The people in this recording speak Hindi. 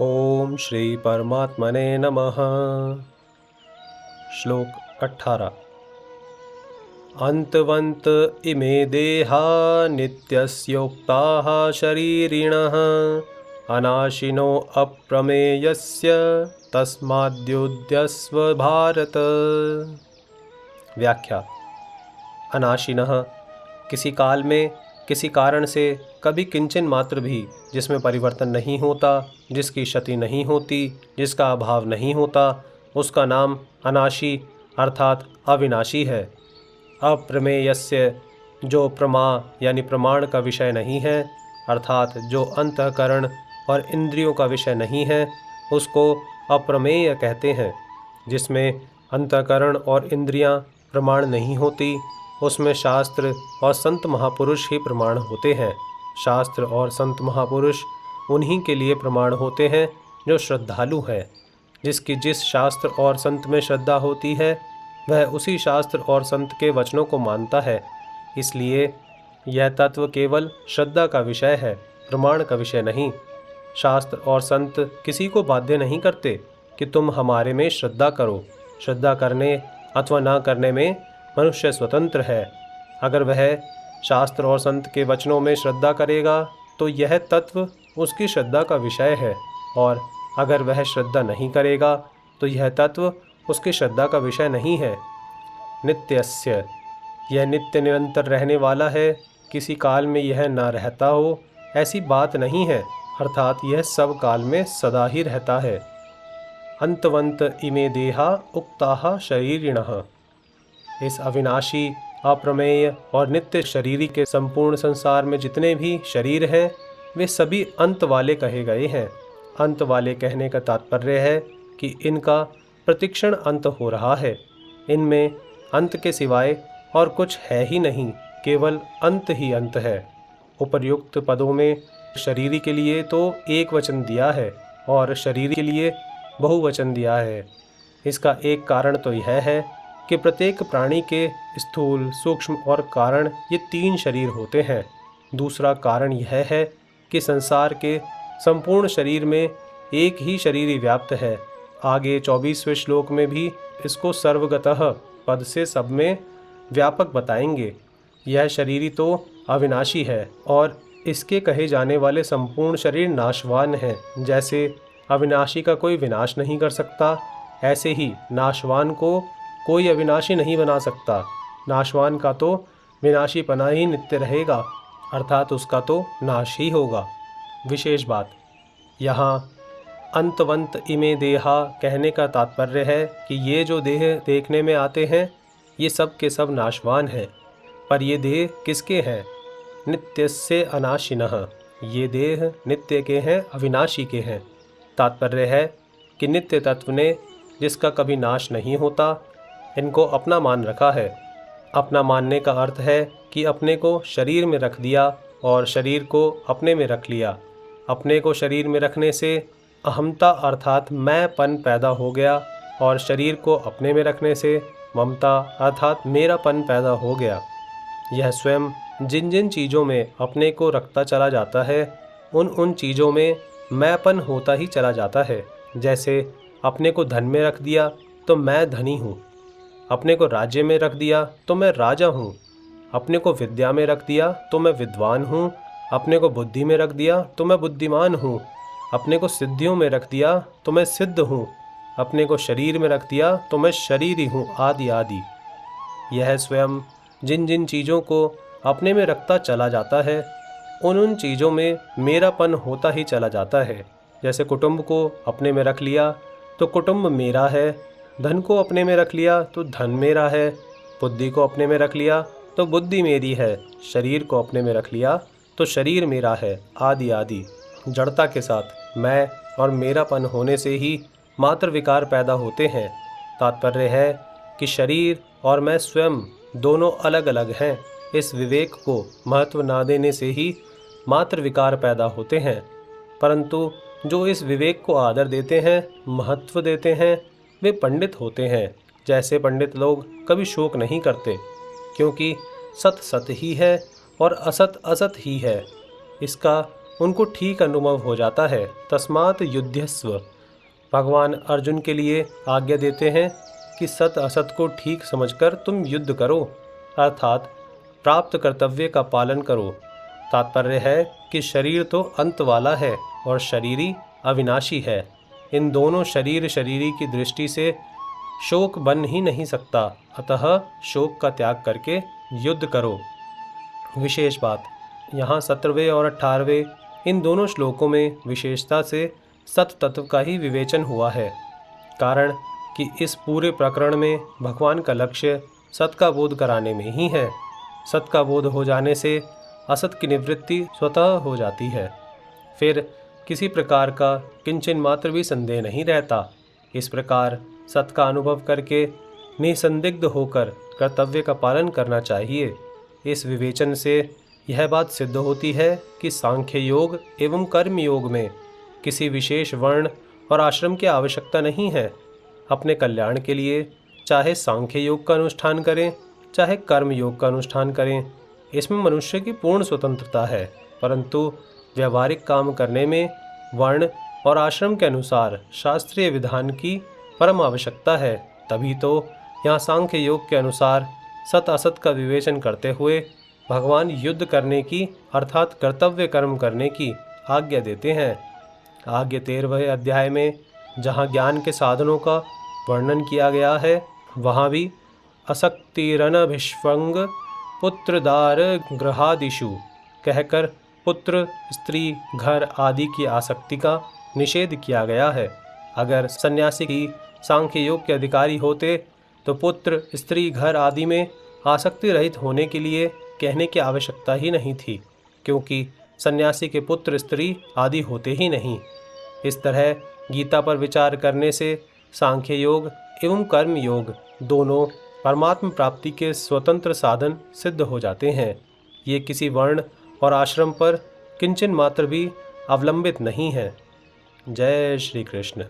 ओम श्री परमात्मने नमः। श्लोक 18। अंतवंत इमे देहा नित्यस्योक्ताः शरीरिणः अनाशिनो अप्रमेयस्य तस्माद्युध्यस्व भारत। व्याख्या। अनाशिनः किसी काल में किसी कारण से कभी किंचन मात्र भी जिसमें परिवर्तन नहीं होता, जिसकी क्षति नहीं होती, जिसका अभाव नहीं होता, उसका नाम अनाशी अर्थात अविनाशी है। अप्रमेयस्य जो प्रमा यानी प्रमाण का विषय नहीं है, अर्थात जो अंतःकरण और इंद्रियों का विषय नहीं है, उसको अप्रमेय कहते हैं। जिसमें अंतःकरण और इंद्रियां प्रमाण नहीं होती, उसमें शास्त्र और संत महापुरुष ही प्रमाण होते हैं। शास्त्र और संत महापुरुष उन्हीं के लिए प्रमाण होते हैं जो श्रद्धालु हैं। जिसकी जिस शास्त्र और संत में श्रद्धा होती है, वह उसी शास्त्र और संत के वचनों को मानता है। इसलिए यह तत्व केवल श्रद्धा का विषय है, प्रमाण का विषय नहीं। शास्त्र और संत किसी को बाध्य नहीं करते कि तुम हमारे में श्रद्धा करो। श्रद्धा करने अथवा न करने में मनुष्य स्वतंत्र है। अगर वह शास्त्र और संत के वचनों में श्रद्धा करेगा तो यह तत्व उसकी श्रद्धा का विषय है, और अगर वह श्रद्धा नहीं करेगा तो यह तत्व उसकी श्रद्धा का विषय नहीं है। नित्यस्य, यह नित्य निरंतर रहने वाला है, किसी काल में यह न रहता हो ऐसी बात नहीं है, अर्थात यह सब काल में सदा ही रहता है। अंतवंत इमे देहा उक्ताः शरीरिणः। इस अविनाशी, अप्रमेय और नित्य शरीरी के संपूर्ण संसार में जितने भी शरीर हैं, वे सभी अंत वाले कहे गए हैं। अंत वाले कहने का तात्पर्य है कि इनका प्रतिक्षण अंत हो रहा है। इनमें अंत के सिवाय और कुछ है ही नहीं, केवल अंत ही अंत है। उपर्युक्त पदों में शरीरी के लिए तो एक वचन दिया है और शरीर के लिए बहुवचन दिया है। इसका एक कारण तो यह है कि प्रत्येक प्राणी के स्थूल, सूक्ष्म और कारण ये तीन शरीर होते हैं। दूसरा कारण यह है कि संसार के संपूर्ण शरीर में एक ही शरीर व्याप्त है। आगे 24वें श्लोक में भी इसको सर्वगतः पद से सब में व्यापक बताएंगे। यह शरीर तो अविनाशी है और इसके कहे जाने वाले संपूर्ण शरीर नाशवान हैं। जैसे अविनाशी का कोई विनाश नहीं कर सकता, ऐसे ही नाशवान को कोई अविनाशी नहीं बना सकता। नाशवान का तो विनाशी पना ही नित्य रहेगा, अर्थात उसका तो नाश ही होगा। विशेष बात, यहाँ अंतवंत इमे देहा कहने का तात्पर्य है कि ये जो देह देखने में आते हैं, ये सब के सब नाशवान हैं। पर ये देह किसके हैं? नित्यस्य अनाशिनः। ये देह नित्य के हैं, अविनाशी के हैं। तात्पर्य है कि नित्य तत्व ने, जिसका कभी नाश नहीं होता, इनको अपना मान रखा है। अपना मानने का अर्थ है कि अपने को शरीर में रख दिया और शरीर को अपने में रख लिया। अपने को शरीर में रखने से अहमता अर्थात मैंपन पैदा हो गया, और शरीर को अपने में रखने से ममता अर्थात मेरापन पैदा हो गया। यह स्वयं जिन जिन चीज़ों में अपने को रखता चला जाता है, उन उन चीज़ों में मैंपन होता ही चला जाता है। जैसे अपने को धन में रख दिया तो मैं धनी हूँ, अपने को राज्य में रख दिया तो मैं राजा हूँ, अपने को विद्या में रख दिया तो मैं विद्वान हूँ, अपने को बुद्धि में रख दिया तो मैं बुद्धिमान हूँ, अपने को सिद्धियों में रख दिया तो मैं सिद्ध हूँ, अपने को शरीर में रख दिया तो मैं शरीरी हूँ, आदि आदि। यह स्वयं जिन जिन चीज़ों को अपने में रखता चला जाता है, उन उन चीज़ों में मेरापन होता ही चला जाता है। जैसे कुटुंब को अपने में रख लिया तो कुटुंब मेरा है, धन को अपने में रख लिया तो धन मेरा है, बुद्धि को अपने में रख लिया तो बुद्धि मेरी है, शरीर को अपने में रख लिया तो शरीर मेरा है, आदि आदि। जड़ता के साथ मैं और मेरापन होने से ही मात्र विकार पैदा होते हैं। तात्पर्य है कि शरीर और मैं स्वयं दोनों अलग अलग हैं। इस विवेक को महत्व ना देने से ही मात्र विकार पैदा होते हैं। परंतु जो इस विवेक को आदर देते हैं, महत्व देते हैं, वे पंडित होते हैं। जैसे पंडित लोग कभी शोक नहीं करते, क्योंकि सत सत ही है और असत असत ही है। इसका उनको ठीक अनुभव हो जाता है। तस्मात् युध्यस्व। भगवान अर्जुन के लिए आज्ञा देते हैं कि सत असत को ठीक समझकर तुम युद्ध करो, अर्थात प्राप्त कर्तव्य का पालन करो। तात्पर्य है कि शरीर तो अंत वाला है और शरीरी अविनाशी है। इन दोनों शरीर शरीरी की दृष्टि से शोक बन ही नहीं सकता, अतः शोक का त्याग करके युद्ध करो। विशेष बात, यहाँ 17वें और 18वें इन दोनों श्लोकों में विशेषता से सत तत्व का ही विवेचन हुआ है। कारण कि इस पूरे प्रकरण में भगवान का लक्ष्य सत का बोध कराने में ही है। सत का बोध हो जाने से असत की निवृत्ति स्वतः हो जाती है, फिर किसी प्रकार का किंचन मात्र भी संदेह नहीं रहता। इस प्रकार सत का अनुभव करके निसंदिग्ध होकर कर्तव्य का पालन करना चाहिए। इस विवेचन से यह बात सिद्ध होती है कि सांख्य योग एवं कर्म योग में किसी विशेष वर्ण और आश्रम की आवश्यकता नहीं है। अपने कल्याण के लिए चाहे सांख्य योग का अनुष्ठान करें, चाहे कर्म योग का अनुष्ठान करें, इसमें मनुष्य की पूर्ण स्वतंत्रता है, परंतु व्यवहारिक काम करने में वर्ण और आश्रम के अनुसार शास्त्रीय विधान की परम आवश्यकता है। तभी तो यहाँ सांख्य योग के अनुसार सत असत का विवेचन करते हुए भगवान युद्ध करने की अर्थात कर्तव्य कर्म करने की आज्ञा देते हैं। आगे 13वें अध्याय में जहाँ ज्ञान के साधनों का वर्णन किया गया है, वहाँ भी असक्तिरनभिष्वंग पुत्रदार गृहादिषु कहकर पुत्र, स्त्री, घर आदि की आसक्ति का निषेध किया गया है। अगर सन्यासी की सांख्य योग के अधिकारी होते तो पुत्र, स्त्री, घर आदि में आसक्ति रहित होने के लिए कहने की आवश्यकता ही नहीं थी, क्योंकि सन्यासी के पुत्र, स्त्री आदि होते ही नहीं। इस तरह गीता पर विचार करने से सांख्य योग एवं कर्म योग दोनों परमात्म प्राप्ति के स्वतंत्र साधन सिद्ध हो जाते हैं। ये किसी वर्ण और आश्रम पर किंचन मात्र भी अवलंबित नहीं है। जय श्री कृष्ण।